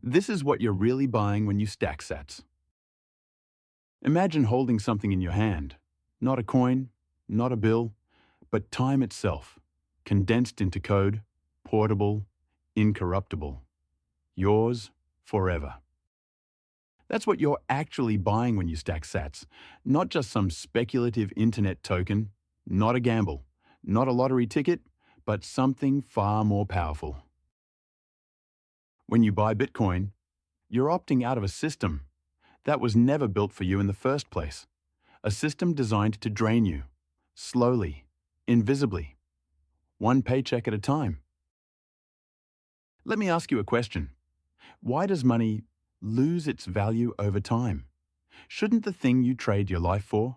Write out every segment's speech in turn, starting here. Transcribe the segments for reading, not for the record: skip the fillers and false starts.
This is what you're really buying when you stack sats. Imagine holding something in your hand. Not a coin, not a bill, but time itself, condensed into code, portable, incorruptible. Yours forever. That's what you're actually buying when you stack sats, not just some speculative internet token, not a gamble, not a lottery ticket, but something far more powerful. When you buy Bitcoin, you're opting out of a system that was never built for you in the first place, a system designed to drain you, slowly, invisibly, one paycheck at a time. Let me ask you a question. Why does money lose its value over time? Shouldn't the thing you trade your life for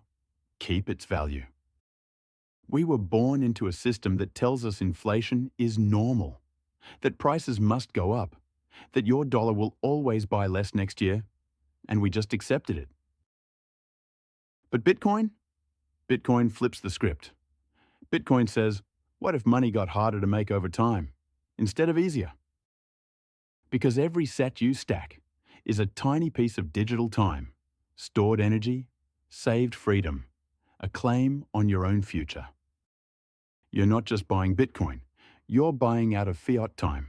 keep its value? We were born into a system that tells us inflation is normal, that prices must go up, that your dollar will always buy less next year, and we just accepted it. But Bitcoin? Bitcoin flips the script. Bitcoin says, what if money got harder to make over time, instead of easier? Because every sat you stack is a tiny piece of digital time, stored energy, saved freedom, a claim on your own future. You're not just buying Bitcoin, you're buying out of fiat time,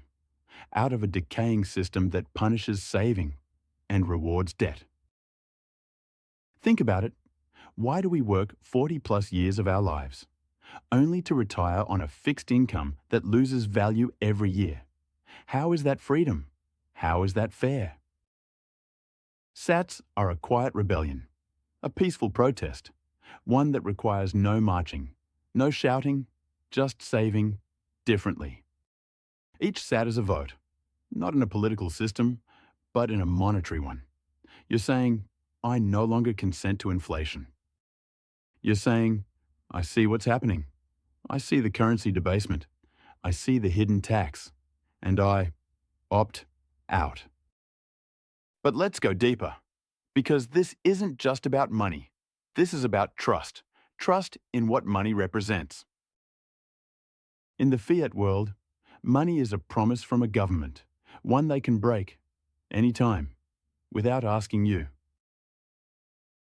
out of a decaying system that punishes saving and rewards debt. Think about it. Why do we work 40 plus years of our lives, only to retire on a fixed income that loses value every year? How is that freedom? How is that fair? Sats are a quiet rebellion, a peaceful protest, one that requires no marching, no shouting, just saving differently. Each sat is a vote, not in a political system, but in a monetary one. You're saying, I no longer consent to inflation. You're saying, I see what's happening. I see the currency debasement. I see the hidden tax. And I opt out. But let's go deeper, because this isn't just about money. This is about trust. Trust in what money represents. In the fiat world, money is a promise from a government, one they can break anytime, without asking you.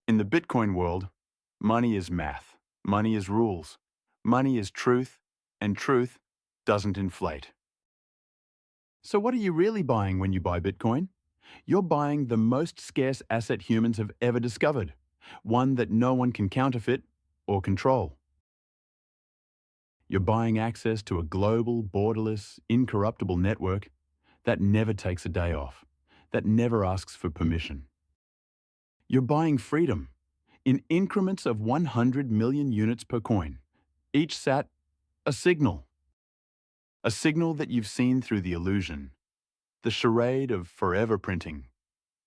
In the Bitcoin world, money is math, money is rules, money is truth, and truth doesn't inflate. So what are you really buying when you buy Bitcoin? You're buying the most scarce asset humans have ever discovered, one that no one can counterfeit or control. You're buying access to a global, borderless, incorruptible network that never takes a day off, that never asks for permission. You're buying freedom in increments of 100 million units per coin, each sat a signal that you've seen through the illusion, the charade of forever printing,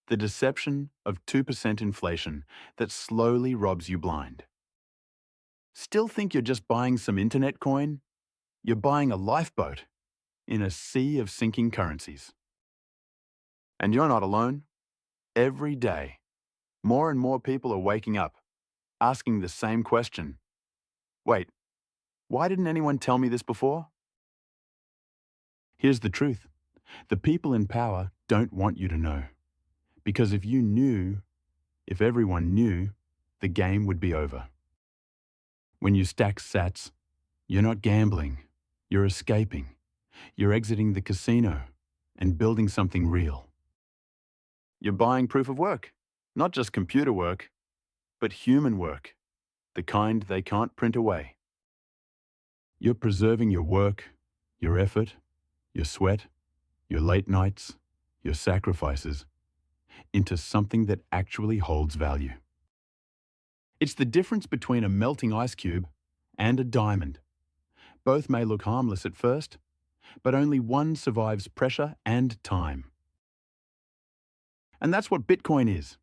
the deception of 2% inflation that slowly robs you blind. Still think you're just buying some internet coin? You're buying a lifeboat in a sea of sinking currencies. And you're not alone. Every day, more and more people are waking up, asking the same question. Wait, why didn't anyone tell me this before? Here's the truth. The people in power don't want you to know. Because if you knew, if everyone knew, the game would be over. When you stack sats, you're not gambling, you're escaping. You're exiting the casino and building something real. You're buying proof of work, not just computer work, but human work, the kind they can't print away. You're preserving your work, your effort, your sweat, your late nights, your sacrifices, into something that actually holds value. It's the difference between a melting ice cube and a diamond. Both may look harmless at first, but only one survives pressure and time. And that's what Bitcoin is.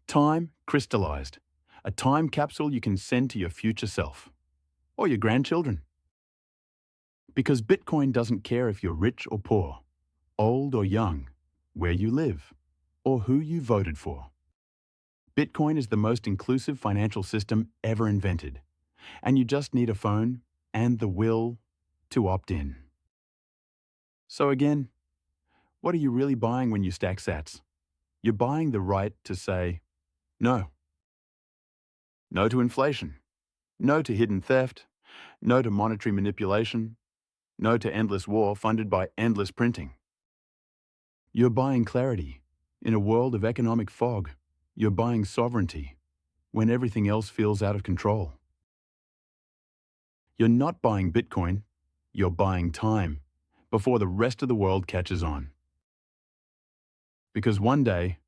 Time crystallized. A time capsule you can send to your future self or your grandchildren. Because Bitcoin doesn't care if you're rich or poor, old or young, where you live, or who you voted for. Bitcoin is the most inclusive financial system ever invented, and you just need a phone and the will to opt in. So again, What are you really buying when you stack sats? You're buying the right to say no. No to inflation. No to hidden theft. No to monetary manipulation. No to endless war funded by endless printing. You're buying clarity. In a world of economic fog, you're buying sovereignty when everything else feels out of control. You're not buying Bitcoin, you're buying time before the rest of the world catches on. Because one day,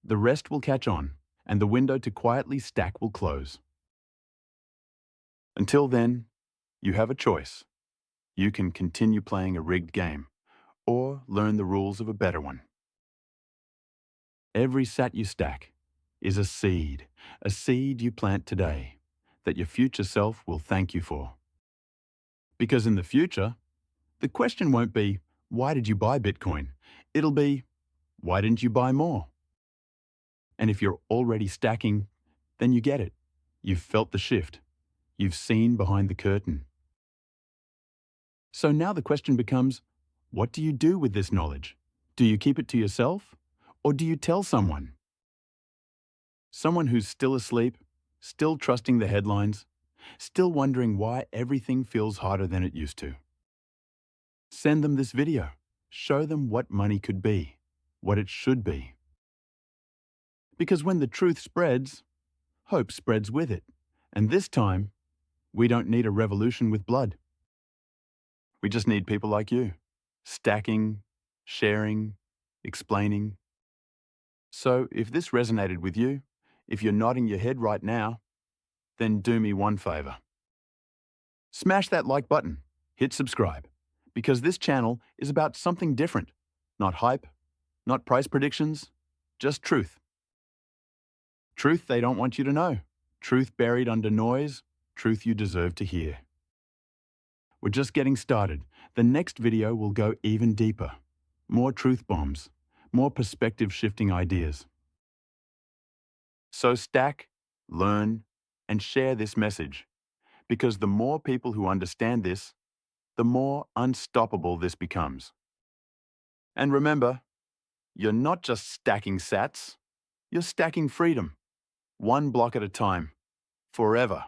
the rest will catch on and the window to quietly stack will close. Until then, you have a choice. You can continue playing a rigged game or learn the rules of a better one. Every sat you stack is a seed you plant today that your future self will thank you for. Because in the future, the question won't be, why did you buy Bitcoin? It'll be, why didn't you buy more? And if you're already stacking, then you get it. You've felt the shift. You've seen behind the curtain. So now the question becomes, what do you do with this knowledge? Do you keep it to yourself? Or do you tell someone? Someone who's still asleep, still trusting the headlines, still wondering why everything feels harder than it used to. Send them this video. Show them what money could be, what it should be. Because when the truth spreads, hope spreads with it. And this time, we don't need a revolution with blood. We just need people like you, stacking, sharing, explaining. So if this resonated with you, if you're nodding your head right now, then do me one favor. Smash that like button, hit subscribe, because this channel is about something different. Not hype, not price predictions, just truth. Truth they don't want you to know. Truth buried under noise, truth you deserve to hear. We're just getting started. The next video will go even deeper. More truth bombs, more perspective-shifting ideas. So stack, learn, and share this message, because the more people who understand this, the more unstoppable this becomes. And remember, you're not just stacking sats, you're stacking freedom, one block at a time, forever.